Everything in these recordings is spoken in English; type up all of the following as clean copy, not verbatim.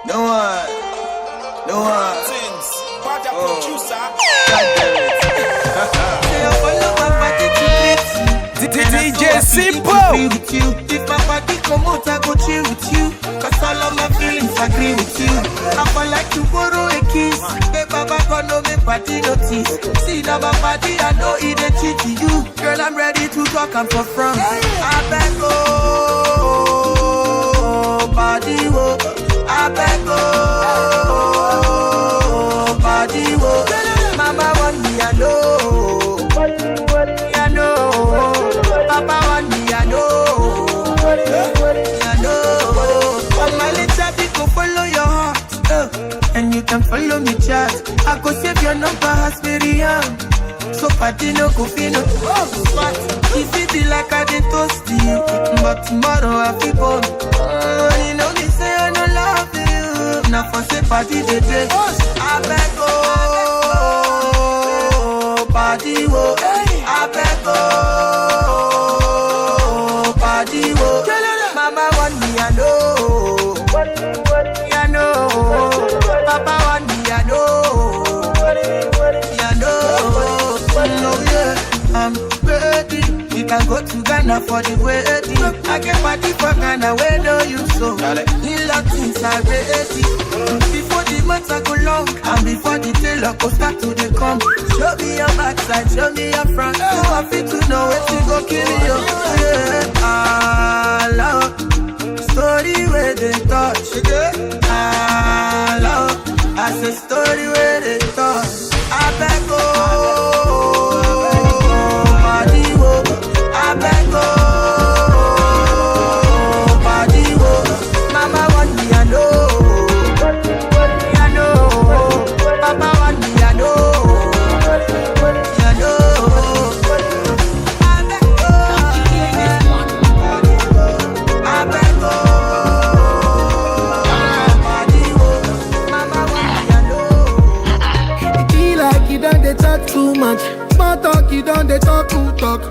No one. Things. What a producer. DJ Simple. If my body come out, I go chill with you. Cause all of my feelings agree with you. I feel like to borrow a kiss. Hey, Baba, God, no make body notice. See now my body, I know it ain't cheat to you. Girl, I'm ready to talk and for front. I beg, oh, body, oh. I beg, oh, body, oh. Mama want me, I know. I know. Papa want me, I know. I know. But my little bit go follow your heart, and you can follow me chat. I go save your number as very young. So party no go feel no. But if it be like I did toast you, but tomorrow I feel born. You know me say I don't love you. Now for say party the day. I beg oh, party wo. I beg oh, party wo. Mama want me I know. I know. Papa want me I know. I'm ready. We can go to Ghana for the wedding. I can party for Ghana where no you so. In Latin are ready. Before the months I go long, and before the tailor go start to the come. Show me your backside, show me your front. So I fit to know where to go kill you. Yeah, I love story where they touch. I love I say story where they touch. I beg oh. Too much, small talk, you don't they talk to talk.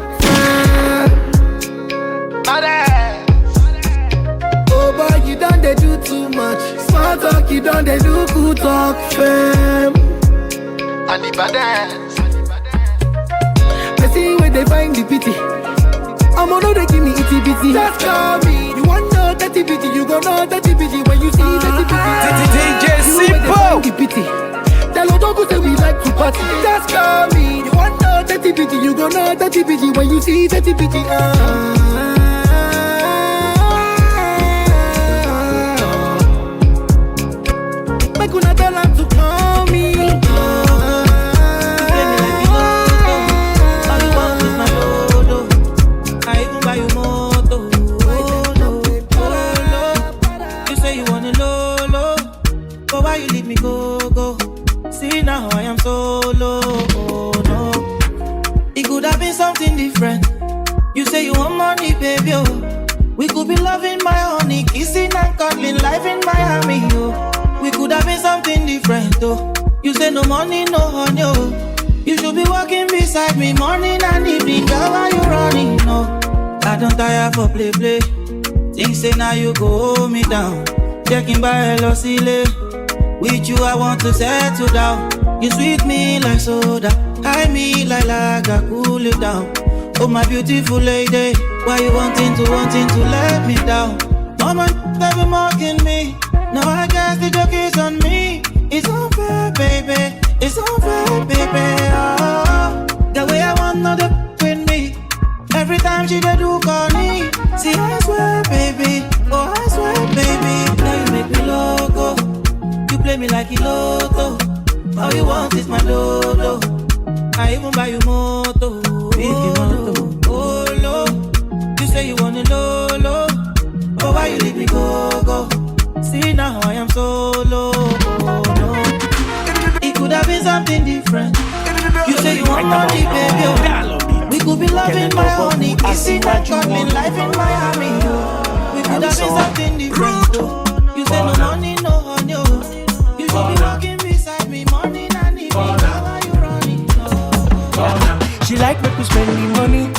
Oh boy, you don't they do too much. Small talk, you don't they do good talk. Fam. And the badass. I see where they find the pity. I'm gonna they give me itty bitty. Just call me. You want know that bitty, you gon' know that bitty when you see that DJ Simple. Tell Odogu say we like to party. Just call me. You want know that bitty, you gon' know that bitty when you see that bitty. Make una tell her to call me. All you want is my dodo. I even buy you moto. You say you want a lolo, but why you leave me go? See now I am solo, oh no. It could have been something different. You say you want money, baby, oh. We could be loving my honey, kissing and cuddling, life in Miami, oh. We could have been something different, oh. You say no money, no honey, oh. You should be walking beside me morning and evening, girl, why you running, no. I don't tire for play. Think say now you go hold me down. Checking by Losile. With you I want to settle down. You sweet me like soda, high me like lager, cool it down. Oh my beautiful lady, why you wanting to let me down? Mama, they be mocking me. Now I guess the joke is on me. It's unfair, baby. It's unfair, baby. Oh, the way I want no with me. Every time she do call me. See, I swear, baby. Oh, I swear, baby. Now you make me loco. You play me like a lotto. All you want is my dodo. I even buy you moto. Oh, lo. You say you want a lolo. Oh, why you leave me go? See now I am solo. Oh, no. It could have been something different. You say you want money, baby. Oh. We could be loving my honey, kissing and cuddling, life in Miami. Oh. We could have been something different. Oh. You say no money, no honey. Oh. You should be walking beside me morning and evening. How are you running? Oh. She like me we spend the money,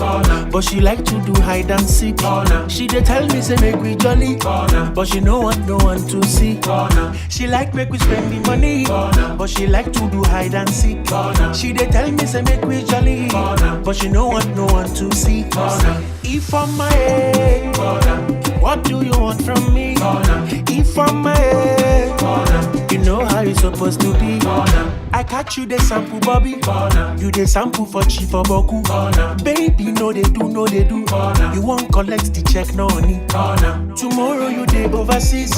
but she like to do hide and seek. She dey tell me say make we jolly, but she no want no one to see. She like make we spend the money, but she like to do hide and seek. She dey tell me say make we jolly, but she no want no one to see. If I'm my head, what do you want from me? If I'm my head, you know how it's supposed to be. I catch you the sample, Bobby. You the sample for cheap for Boku. Baby, no they do, no they do. You won't collect the check, no honey. Tomorrow you day overseas.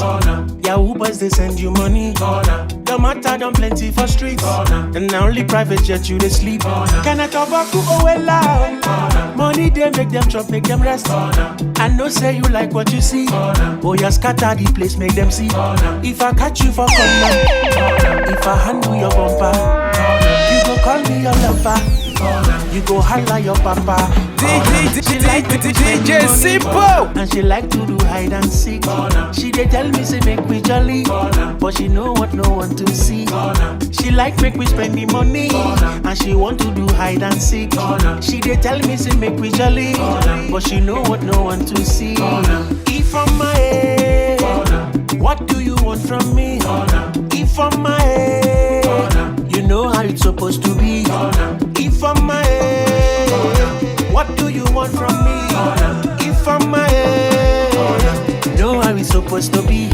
Yahoo boys they send you money. The matter done plenty for streets. And now only private jet you they sleep. Can I talk about oh well loud? Money they make them chop, make them rest. I know say you like what you see. Oh you scatter the place, make them see. If I catch you for corner, if I handle your bumper, you go call me your lover. You go holla your papa. DJ Simple. And she like to do hide and seek. She dey tell me say make we jolly, but she know what no one to see. She like make we spend the money, and she want to do hide and seek. She dey tell me say make we jolly, but she know what no one to see. If I'm my head, what do you want from me? If I'm my head, you know how it's supposed to be. If I'm my head, what do you want from me? If I'm my head, know how it's supposed to be.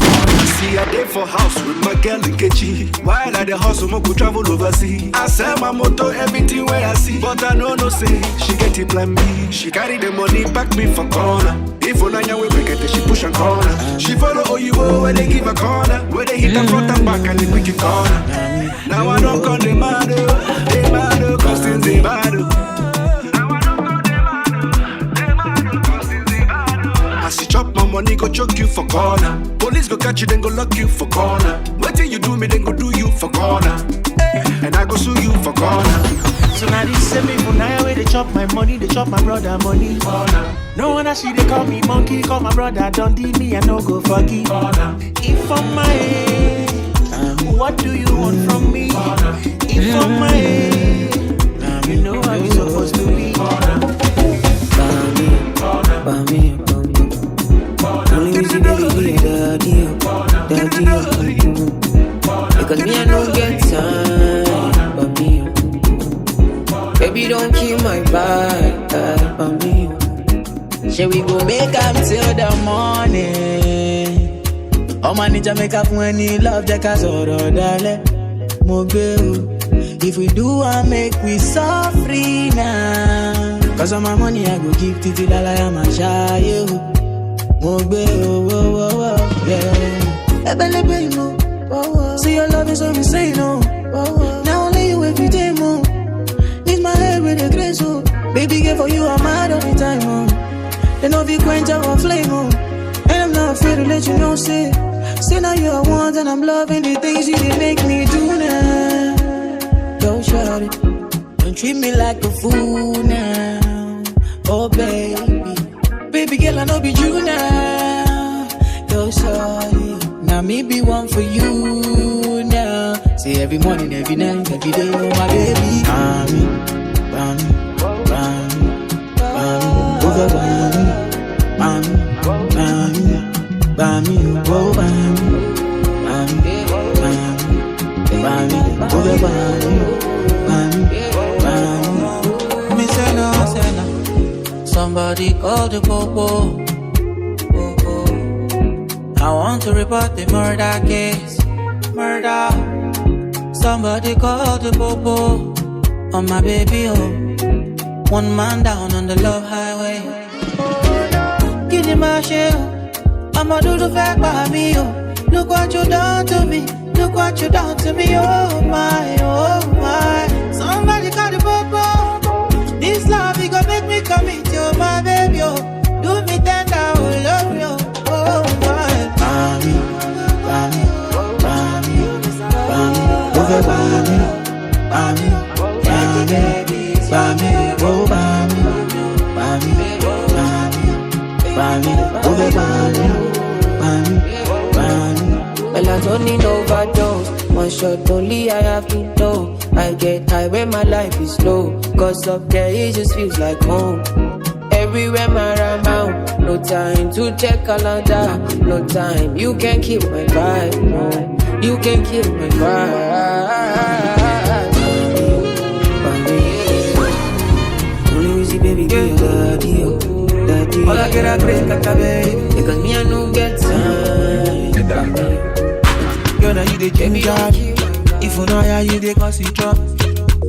See a day for house with my girl Nkechi. While at the house, I go travel overseas. I sell my motor, everything where I see. But I know no say, she get it plan B. She carry the money, back me for corner. If Onanya we break it, she push and corner. She follow Oyibo where they give a corner. Where they hit the front and back and they quick it corner. Now I don't call them mad, cause things they bad. As you chop my money, go choke you for corner. Police go catch you, then go lock you for corner. What till you do me, then go do you for corner. And I go sue you for corner. So now this same people now where they chop my money, they chop my brother money. No one I see they call me monkey, call my brother Dundee, me I no go fucky. If I'm my head, what do you want from me? If I'm my head, you know how it's supposed to be. Bami, only you see daddy, because me I don't get time, Bami. Baby, don't kill my vibe, Bami. Shall we go make up till the morning? Oh man, need to make up when you love the casoro, dale. If we do, I make we free now. Cause all my money I go give to till I am a child. See your love is so insane, no. Now only you every day, mo. Need my head with a grace, oh. Baby, girl, for you I'm mad all the time, oh. Then if you quench our flame, oh. And I'm not afraid to let you know, say now you are one and I'm loving the things you did make me do now. Don't shout it, don't treat me like a fool now. Oh baby, baby girl I know be you now. Don't shout it, now me be one for you now. Say every morning, every night, every day, oh my baby. Bami, over Bami, Bami, oh Bami, over Bami, Me say no. Somebody call the popo. I want to report the murder case. Murder. Somebody call the popo. On my baby, oh. One man down on the love highway. Give him my share. I'ma do the fact by me, oh. Look what you done to me. Look what you done to me, oh my, oh my. Somebody call the popo. This love, it gon' make me commit, oh my baby, oh. Do me tender, oh love you, oh my. Bami, over Bami, oh Bami, over Bami. Melatonin overdose. One shot only I have to know. I get high when my life is low. Cause up there it just feels like home. Everywhere my round, no time to check calendar. No time, you can keep my vibe. No, you can keep my vibe. Only easy baby, give your daddy, oh, daddy. All I get a great kata baby, because me I no get time. You know you the ginger. If you know how you the cause it drop.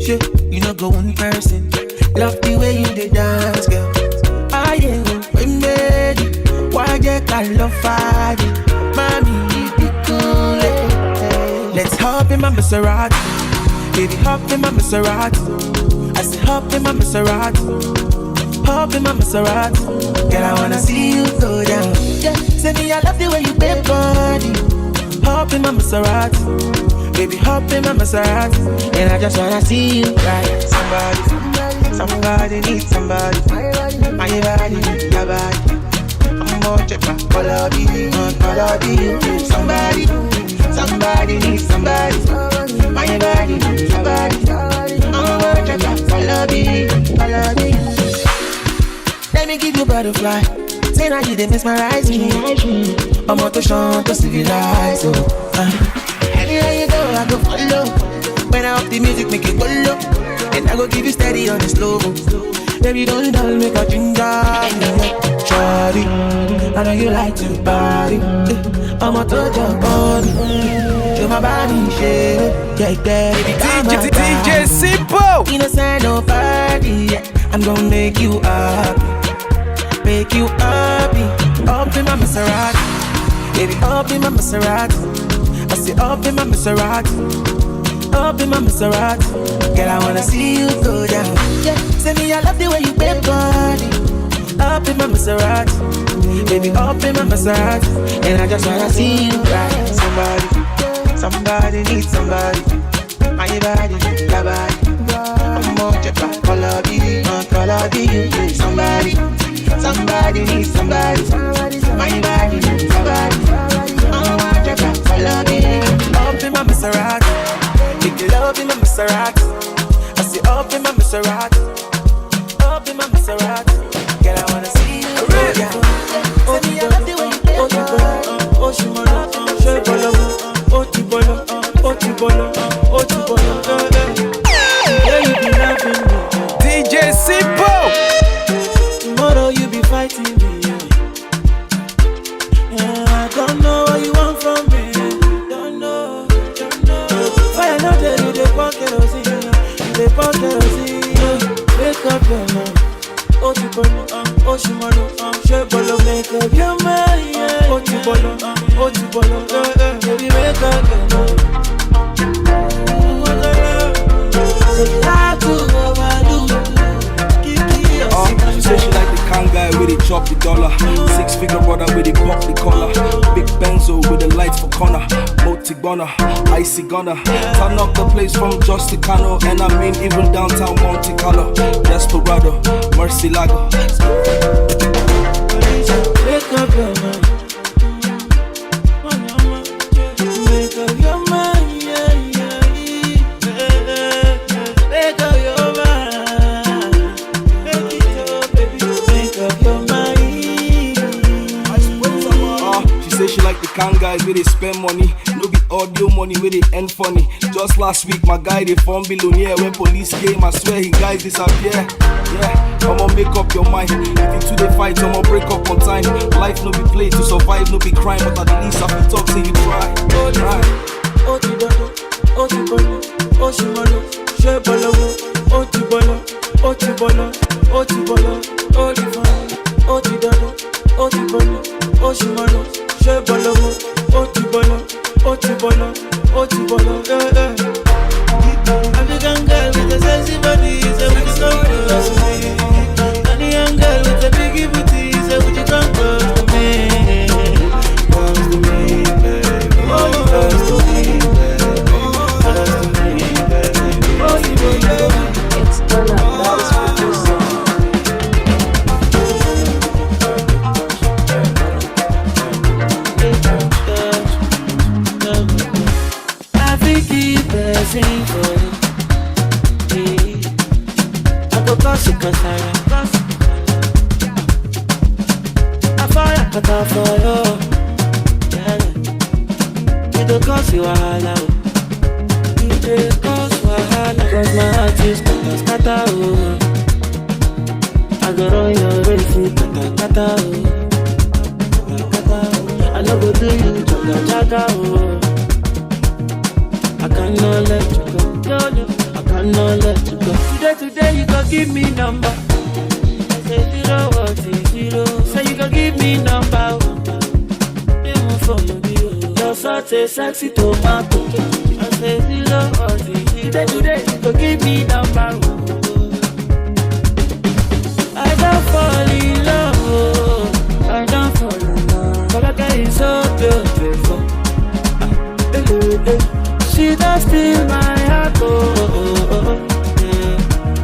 Shit, you know go one person. Love the way you the dance, girl. I am ready. Why you got love fire? Mommy, you be cool. Let's hop in my Maserati. Baby, hop in my Maserati. I said hop in my Maserati. Hop in my Maserati. Girl, I wanna see you go down. Yeah, say me I love the way you bend body. Hop in my Maserati. Baby, hop in my Maserati. And I just wanna see you right. Somebody needs somebody. My body needs your body. I'm gonna check my color you. Somebody needs somebody. My body needs your body. I'm gonna check my color you. Let me give you butterfly. Say now you didn't mesmerize me. I'm on to shine to civilize. Anywhere you go, I go follow. When I up the music, make it go low. And I go give you steady on the slow. Baby, don't dull, make a ginger. Shawty, I know you like to party. I'm a touch your body. Show my body, shake. Yeah, baby, DJ Simple. Innocent, no party. I'm gonna make you happy. Make you happy. Up in my Maserati. Baby, up in my Maserati. I say up in my Maserati. Up in my Maserati. Girl, I wanna see you go down. Yeah, say me I love the way you bend body. Up in my Maserati. Baby, up in my Maserati. And I just wanna see you right. Somebody needs somebody. My body needs your body. I'm more check my color you. Somebody needs somebody. My body needs somebody. I'm more check my color you. Up in my Maserati. Make you love in my Maserati. I say up in my Maserati. Up in my Maserati. Girl, I wanna see you. Yeah. Say me I love the way you play. Yeah, you be loving me. DJ Simple. Tomorrow you be fighting me. Yeah, I don't know what you want from me. Don't know. Fire not there, you dey pour kerosene. Wake up your mind. Otibolo, Shebolo, make up your mind. Otibolo, baby, wake up your mind. I could overdo. She say she like the kind guy with the chop the dollar. 6-figure brother with the pop the collar. Big Benzo with the lights for corner. Motigona, icy gunner. Turn up the place from Justicano. And I mean even downtown Monte Carlo. Desperado, Mercy Lago. Wake up your mind. Wake up your mind, yeah. Wake up your mind. Make it up, baby. Wake up your mind. She say she like the kind guys where they spend money. No be audio money where they end funny. Just last week my guy they formed billionaire. When police came I swear he guys disappear. Yeah, I'ma make up your mind. If you two they fight, I'ma break up on time. Life no be play, to survive no be crime. But at the least I feel talk say you try. African girl with a sexy body, so we can come close to me. Ghanaian girl with a biggie booty, so would you come close to me? Close to me, baby. Close to me, baby. Close to me, baby. It's Donna, that is producer. cause you wahala. You dey cause wahala. Cause my heart is scatter, oh. I go run your race, kata, oh. I no go do you, jaga, oh. I cannot let you go, no, I cannot let you go. Today you go give me number. I say 0 1 0. Say you go give me number. They won't follow me. You're such a sexy tomato. I say 0 1 0. Today you go give me number. I don't fall in love, oh. I don't fall in love. But I get it so beautiful. She does steal my heart, oh.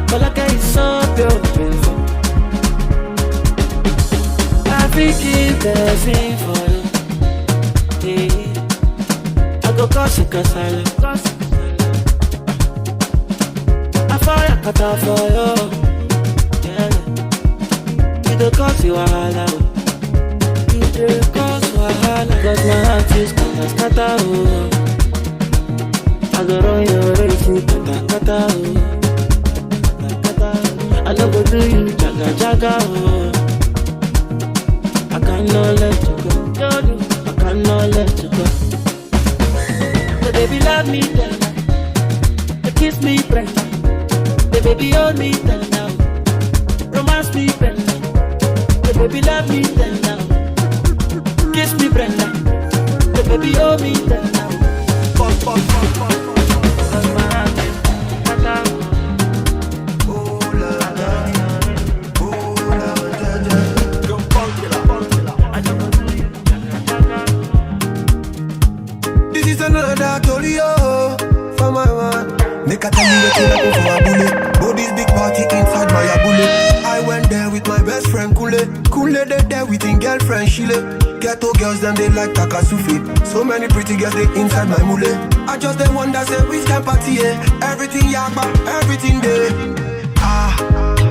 But I get it so beautiful. I think the same for you. Yeah. I go cause it cause I love. I fire kata for you. You cause you wahala, you dey cause wahala. Cause my heart is scatter, oh. I go run your race, kata, oh. I no go do you, jaga, oh. I cannot let you go, I cannot let you go. So baby love me tender, kiss me tender, the baby hold me tender, romance me tender. The baby love me then now. Kiss me Brenda. The baby hold me then now. This is another Tolio for my man. Make a tell you what you like for a bullet. Go this big party inside my bullet. I went there with my best friend Kule they there with his girlfriend Shile. Ghetto girls them they like Takasufi. So many pretty girls they inside my mule. I just they wonder say which can party, everything yakba, everything there.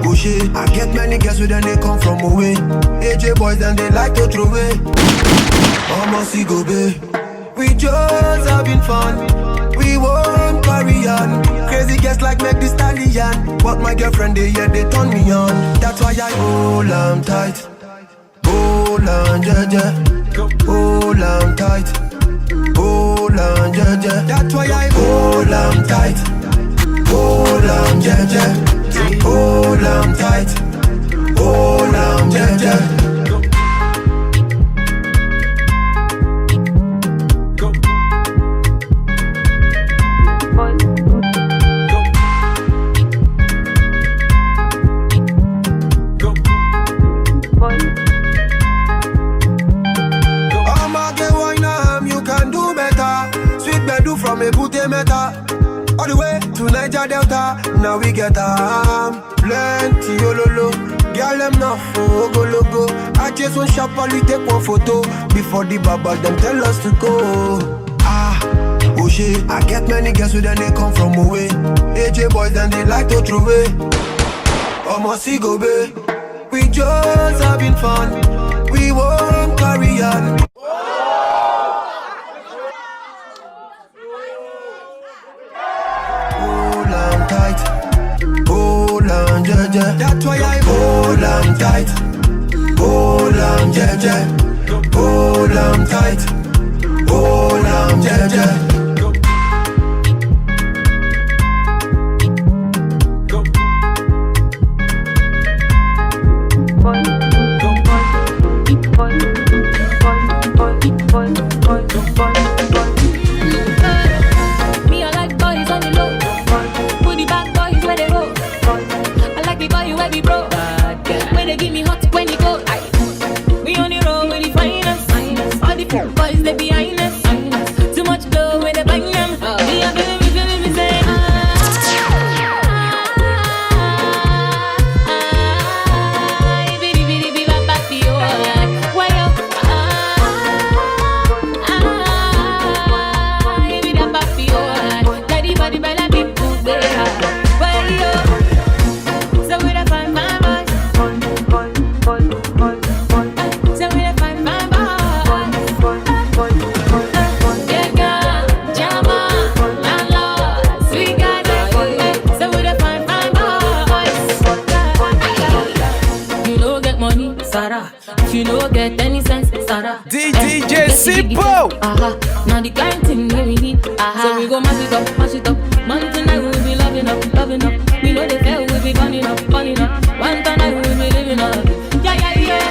Oh shit, I get many girls with them they come from away. AJ boys then they like to throw away. Almost go be. We just having fun. We won't carry on. Crazy girls like make the stallion. But my girlfriend they turn me on. That's why I hold on tight. Hold on, jaja. Hold on tight. Hold on, jaja. That's why I hold on tight. Hold on, jaja. Hold on tight. Hold on, jaja. All the way to Niger Delta, now we get plenty ololo. Girl them not for go logo. I just want sharply take one photo before the baba them tell us to go. Oh shit, I get many girls with them they come from away. AJ boys and they like to throw away. Almost go be. We just having fun. We won't carry on. That's why I hold on tight. Hold on, jaja. Hold on tight. Hold on, jaja. Me, I like boys on the low. Put the bad boys where they go. I like the boy you ever bro. When they give me hot when you go. We on the road with the finest. All the boys they behind us. Too much glow when they bang them. Me a feeling me say DJ Simple. Now the kind thing we need. So we go mash it up, mash it up. Man tonight we'll be loving up, loving up. We know the fair we'll be burning up, burning up. One tonight we'll be living up. Yeah, yeah, yeah.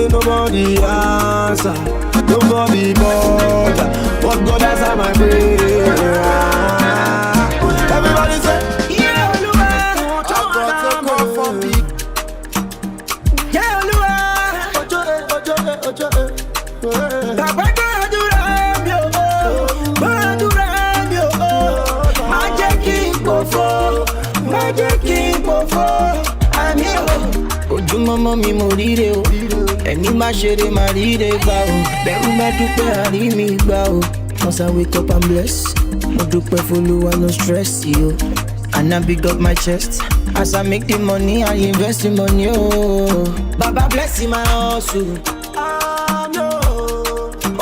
Nobody answer, nobody bother. What God has on my brain. Everybody say, yeah, Olúwa. I got to come for me. Yeah, Olúwa. Ojo. Bàbá gbàdúrà mi o, gbàdúrà mi o. Má jẹ́ kí n pòfo, má jẹ́ kí n pòfo. Àmì o. Ojúmọ́mọ́ mi mo ríre o. Ẹni má ṣeré má ríre gbà o. Bẹ̀rù má dúpẹ́ àrí mi gbà o. Once I wake up I'm blessed. Mo dúpẹ́ f'Olúwa no stress yo. And I big up my chest. As I make the money I invest the money oh. Baba bless my hustle.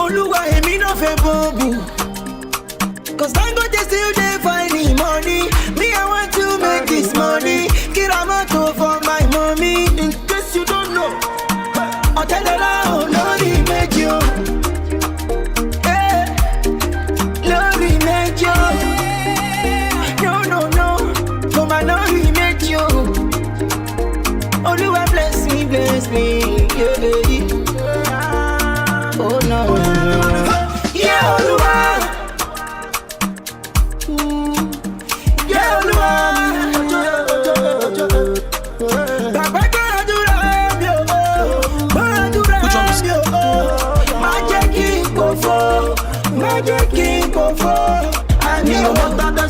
Olúwa èmi no fẹ́ bọ́ọ̀bù. Cause Dangote still dey find the money. Me I want to make this money. Kiramoto for my mommy. In case you don't know. Ọ̀tẹ̀dọ̀lá ò lórí méjì o. Lórí méjì o. No. Kò má lórí méjì o. Olúwa bless me. Yeah. Oh no. Yeah, Olúwa.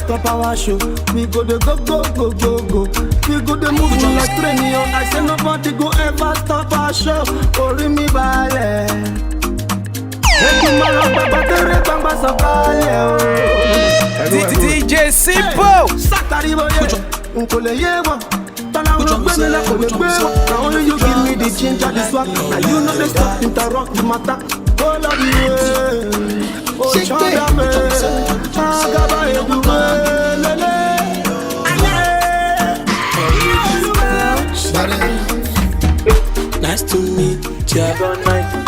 stop our show. We go the go. We go the move on like train. I say nobody go ever stop our show. Ori mi balẹ̀. DJ Simple. Sakari boye. Nkole ye wọn. Tọ́lá wọn gbé mi lẹ́kọ̀ọ́ lè gbé wọn. Na only you give me the ginger, the swag. Na you know the stuff interrupt the matter. Oh love you. Oh chanda me. Agaba eduwe. Lele. Nice to meet ya.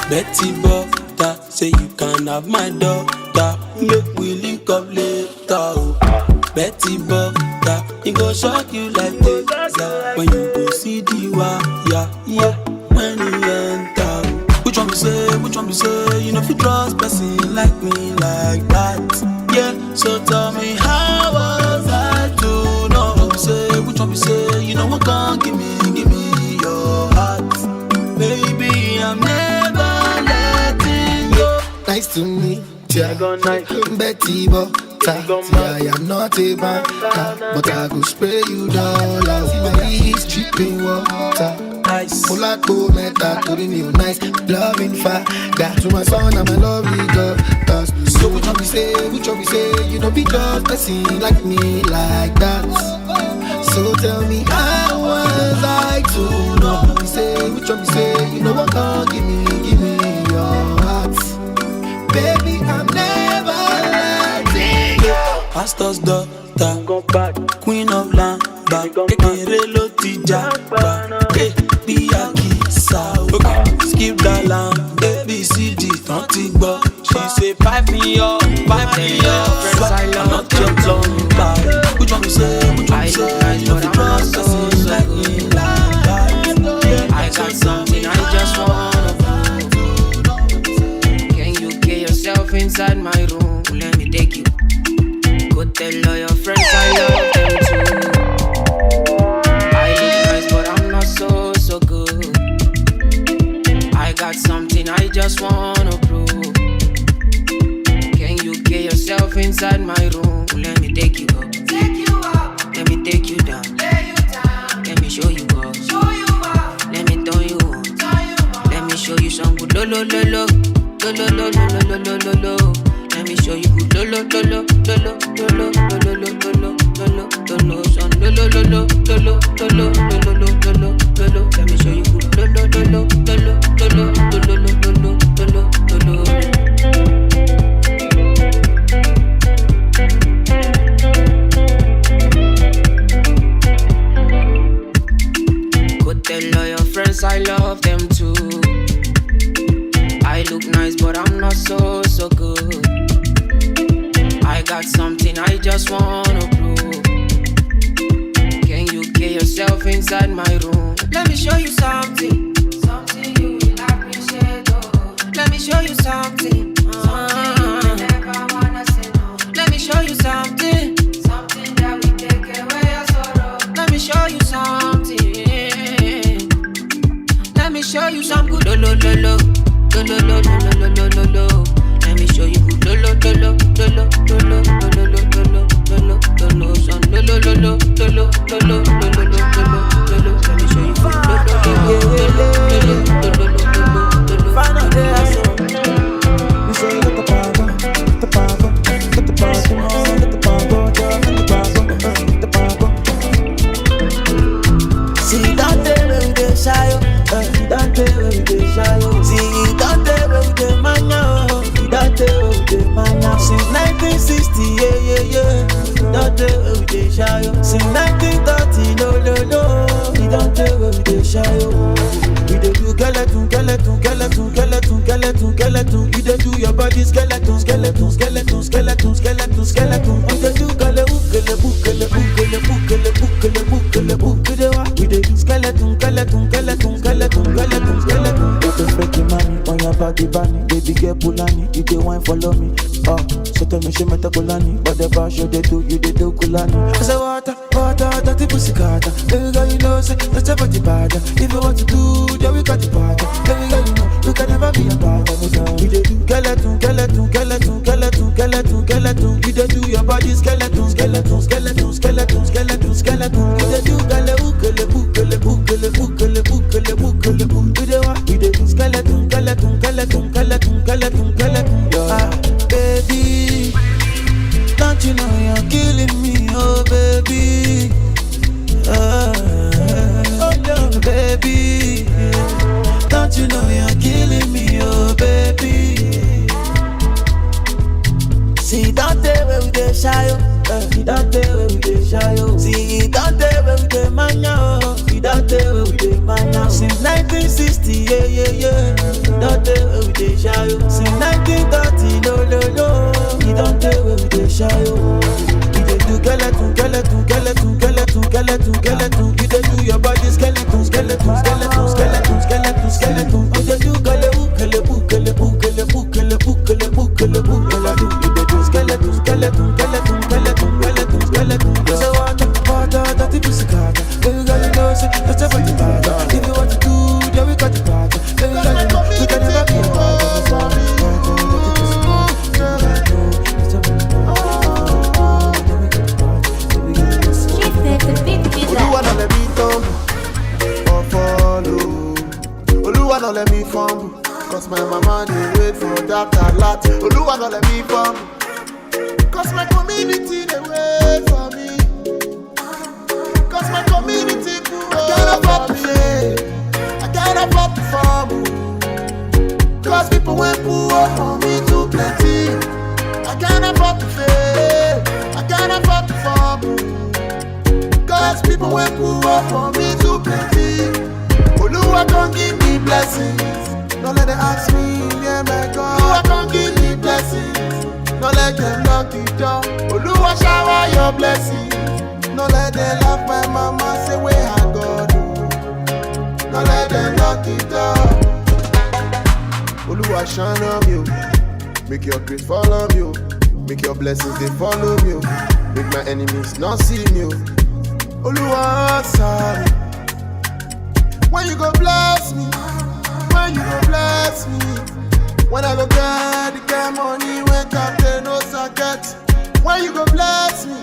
Betty Butter, say you can have my daughter. Make we link up later. Betty Butter, it go shock you like this. When you go see the wire, yeah. When you enter, which one be say, you know if you trust person like me like that, yeah. So tell me how was I to know? Which one be say, you know what can't give me your heart. Baby, I'm never letting go. Nice to meet ya. Betty Butter. I am not a banker, but I go spray you dollars. Baby, it's dripping water. Nice. Mulato meta, to me nice. Loving fire. That to my son and my lovely daughters. So which one we say, you know, be just person like me like that. So tell me how was I to know? Which one we say, you know what can't give me your heart. Baby, I'm never letting go. Pastor's daughter, Queen of Land, Kekere lo ti jagba, be a kissa. Skip the line, ABCD, don't ti gbọ́. She say pipe me up, friends I love, not your tongue bad. Which one we say, you know the process like me like that. I got something I just wanna find. Can you get yourself inside my room? Let me take you. Go tell all your friends I love them too. I look nice but I'm not so good. I got something I just wanna prove. Can you get yourself inside my room? Let me take you up. Let me take you down. Let me show you up. Let me turn you on. Let me show you some good lo. Let me show you good lo. Son lo. Let me show you good lo. Go tell all your friends I love them too. I look nice but I'm not so good. I got something I just wanna prove. Can you get yourself inside my room? Let me show you something you will appreciate. Oh. Let me show you something you never wanna say no. Let me show you something that will take away your sorrow. Let me show you something. Let me show you some good lo. Let me show you good lo. Son lo. Let me show you good Final day I saw. We say get the power. Get the power, get the power. See that day when we dey shy, that day when we dey shy. See that day when we dey mania, that day when we dey mania. Since 1960, yeah. That day when we dey shy. Since 1930, no. That day when we dey shy. We dey do skeleton. You dey do your body skeleton. We dey do skeleton. You dey fake money on your body, bunny. Baby girl Pulani, you dey wine follow me. So tell me she meta Kulani, but the bash you dey do Kulani. I say water, dirty pussy carter. Baby girl you know say that's about the bada. If you want to do, then we got the bada. Baby girl you know you can never be a bada. We dey do skeleton. skeleton. You dey do your body skeleton, skeleton, skeleton, skeleton, skeleton, skeleton. You dey do galebu, galebu, galebu, galebu, galebu, galebu, galebu. You dey what? You dey do skeleton, skeleton, skeleton, skeleton, skeleton, skeleton. Ah, baby, don't you know you're killing me, oh baby. Oh no, baby, don't you know you're killing me, oh baby. See, don't tell where we dey shy, oh. See, don't tell where we dey shy, oh. See, don't tell where we dey mania, oh. See, don't tell where we dey mania. Since 1960, yeah, yeah, yeah. Don't tell where we dey shy, oh. Since 1930, no, no, no. See, don't tell where we dey shy, oh. You dey do skeleton, skeleton, skeleton, skeleton, skeleton, skeleton. You dey do your body skeleton, skeleton, skeleton, skeleton, skeleton, skeleton. You dey do galebu, galebu, galebu, galebu, galebu, galebu, galebu, galebu. You dey do skeleton, skeleton, skeleton, skeleton, skeleton, skeleton. You say one water, dirty pussy carter. Baby girl, you know say that's a body bad. If you want to do, then we got the part. Baby girl, you know you can never be a part. Oluwa no let me tumble or follow. Oluwa no let me fumble, cause my mama dey wait for that alert. Oluwa no let me fumble, cause my community dey wait for me. Cause my community cool. I can't afford to fail, I can't afford to fumble, cause people went poor for me too plenty. I can't afford to fail, I can't afford to fumble, cause people went poor for me too plenty. Oluwa come give me blessings, don't let them ask me, yeah my God. Oluwa come give me blessings, don't let them knock the door. Oluwa shower your blessings, don't let them laugh my mama say where I go do. Don't let them knock the door. Oluwa shine on you, make your grace fall on you, make your blessings they follow you, make my enemies not see me. Oluwa answer me. When you go bless me, when you go bless me, when I go get the kind money, when captain no socket. When you go bless me,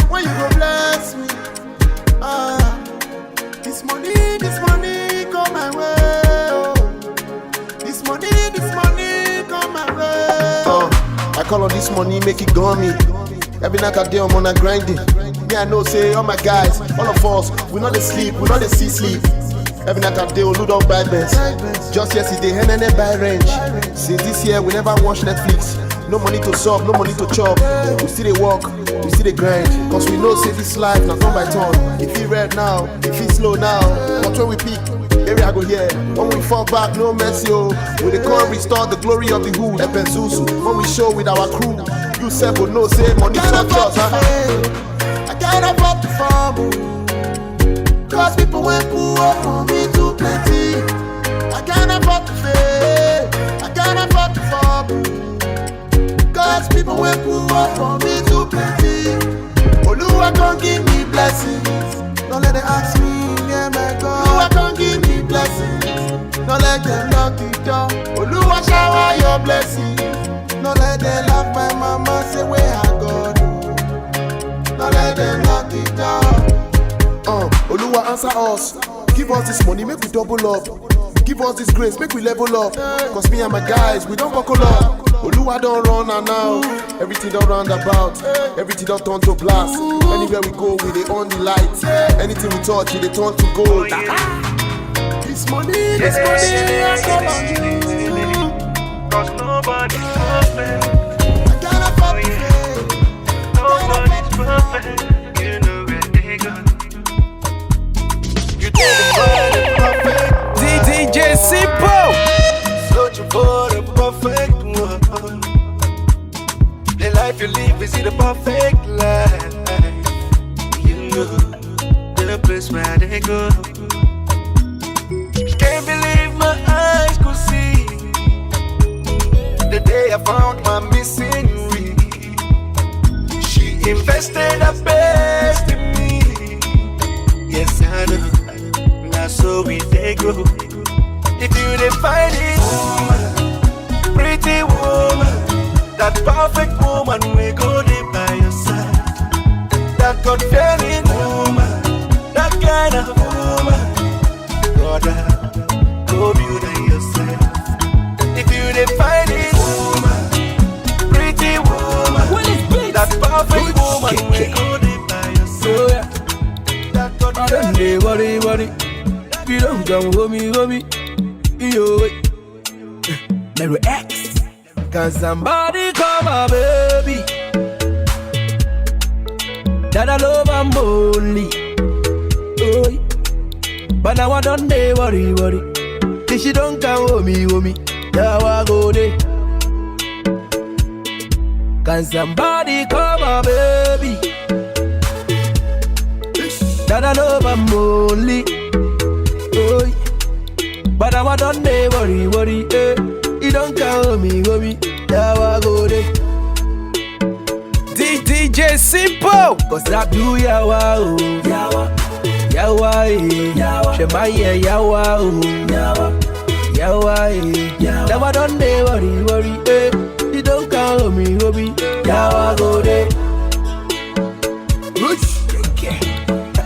when you go bless me, this money come my way, oh. This money come my way. I call on this money, make it gummy. Every night I day I'm on a grinding. Me I know say all my guys, all of us, we not dey sleep, we not dey see sleep. Every night I day Olu don't buy Benz. Just yesterday NNN buy range. Since this year we never watch Netflix. No money to suck, no money to chop. We still dey work, we still dey grind. Cause we know say this life not turn by turn. If it red now, if it slow now, but when we peak, area go here. When we fall back, no mercy, oh. We dey come restore the glory of the hood. Epenzuzu, when we show with our crew, you self will know say money touch us, I can't afford to fumble, cause people went poor for me too plenty. I can't afford to fail, I can't afford to fumble, cause people went poor for me too plenty. Oluwa come give me blessings, don't let them ask me, yeah my God. Oluwa come give me blessings, don't let them knock the door. Oluwa shower your blessings, don't let them laugh my mama say where I go do. Don't let them knock the door. Oluwa answer us, give us this money, make we double up. Give us this grace, make we level up. Cause me and my guys, we don't buckle up. Oluwa don't run and now, everything don't round about, everything don't turn to blast. Anywhere we go, we dey on the lights. Anything we touch, we dey turn to gold. This money, I call on you. Cause nobody's perfect. I can't afford to fail. Nobody's perfect. You know where they go. You take the body perfect. DJ Simple. Searching for the perfect one. The life you live is the perfect life. You know the place where they go. Can't believe my eyes could see the day I found my missing ring. She invested her best in me. Yes, I know. Now so we they go. If you didn't find it, woman, pretty woman, that perfect woman. God fearing woman, that kind of woman. Brother, go build it yourself. If you define it, woman, pretty woman, that perfect woman, we go there by yourself. That God fearing. Worry. You don't come home, yo. Mary X. Can somebody call my baby? That I love I'm only. Oh, but now I don't dey worry. If she don't come home, now I go there. Can somebody call my baby? That I love I'm only. Oh, but now I don't dey worry. You don't call me, now I go there. DJ Simple. Cause I do yawa, Shemaya yawa, now I don't dey worry, you don't call me, now I go there.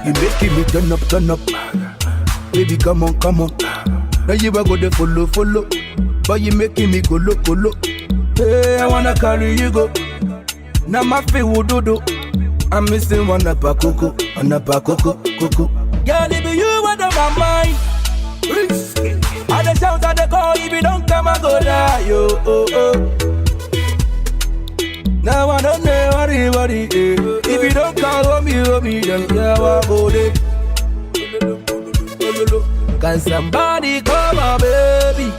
You making me turn up, baby come on. Now you a go there follow, but you making me go low. Hey, I wanna carry you go. Now my feet will do. I'm missing one up a coco. Girl, it be you out of my mind. All the shouts and the call, if you don't come and go die, yo. Now I don't know worry. If you don't call me, then yeah, I go there. Can somebody call my baby?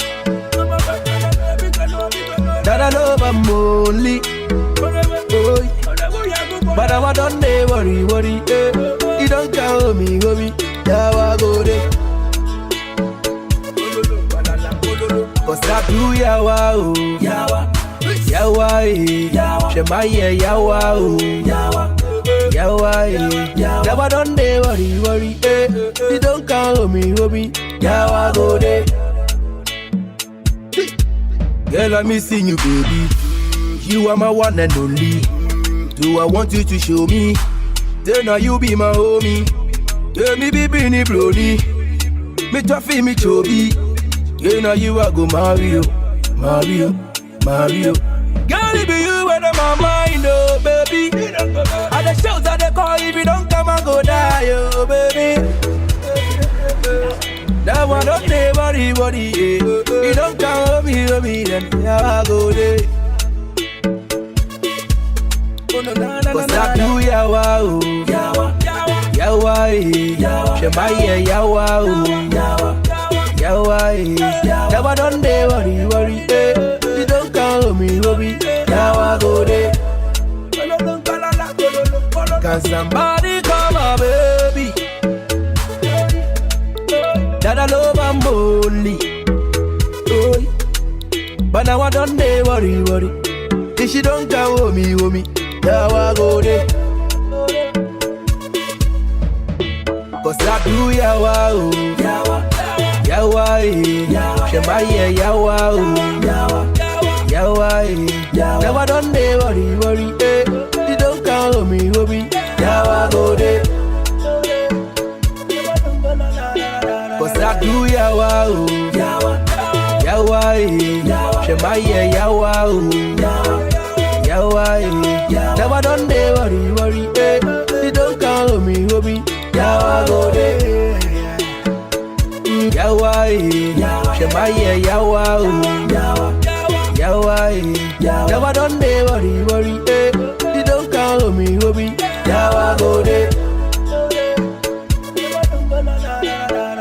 That I love I'm only. But I don't dey worry. You don't call me, now I go there. Cause I do yawa, Shemaya yawa, now I don't dey worry. You don't call me, now I go there. Girl, I'm missing you, baby. You are my one and only. Do I want you to show me? Then now you be my homie. Tell me baby ni brody. Me trophy me chobi. Yeah, now you are go Mario. Girl, it be you out of my mind, oh baby. All the shows that they call, if you don't come and go die, oh baby. That one don't dey worry, yeah. You don't come me, then yeah, I go there. Cause I do yawa, Shemaya yawa, now I don't dey worry, you don't call me, now I go there. Can somebody call my baby? That I love I'm only. But now I don't dey worry. If she don't call me, now I go there. Cause I do yawa, Shemaya yawa, now I don't dey worry, you don't call me, now I go there. Cause I do yawa, Shemaya yawa, now I don't dey worry, you don't call me, now I go there. Shemaya yawa, now I don't dey worry, you don't call me, now I go there.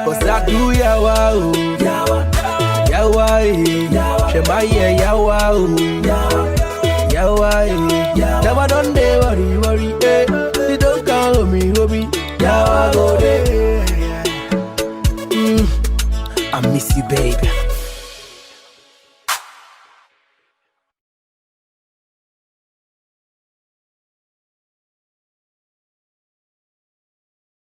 Cause I do yawa, Shemaya yawa, now I don't dey worry, you don't call me, now I go there. I miss you, baby.